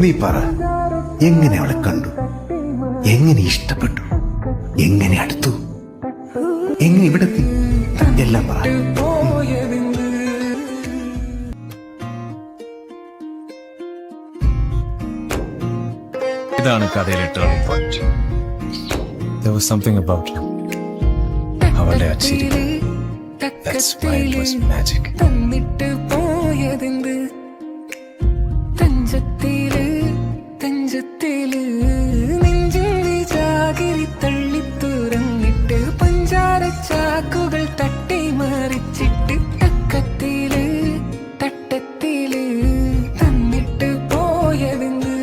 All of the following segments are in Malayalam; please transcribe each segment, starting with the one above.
നീ പറ, എങ്ങനെ അവളെ കണ്ടു, എങ്ങനെ ഇഷ്ടപ്പെട്ടു, എങ്ങനെ അടുത്തു, എങ്ങനെ ഇവിടെത്തി, എല്ലാം പറ. ഇതാണ് കഥയിലെ turning point. There was something about you. അവളുടെ ആ ചിരി, that smile was magic. തന്നിട്ട് പോയതെന്ത് തഞ്ചത്തില് തഞ്ചത്തില് നെഞ്ചിൽ ചാകിരി തള്ളി തുറന്നിട്ട് പഞ്ചാര ചാക്കുകൾ തട്ടി മറിച്ചിട്ട് തക്കത്തില് തട്ടത്തില് തന്നിട്ട് പോയതെന്ത്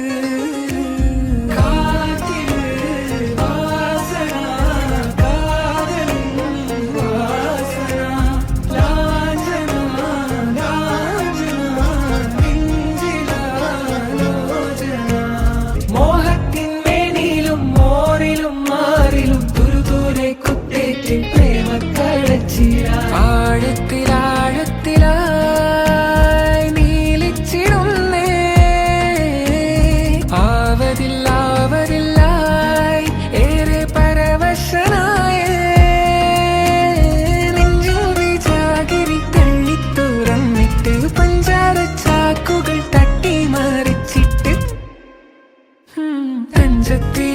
ആഴത്തിലാഴത്തിലായി നീലിച്ചിടുന്നേ ആവതില്ലാവതില്ലായി ഏറെ പരവശനായ നെഞ്ചൂരി ചാകിരി തള്ളി തുറന്നിട്ട് പഞ്ചാര ചാക്കുകൾ തട്ടി മറിച്ചിട്ട് തഞ്ചത്തി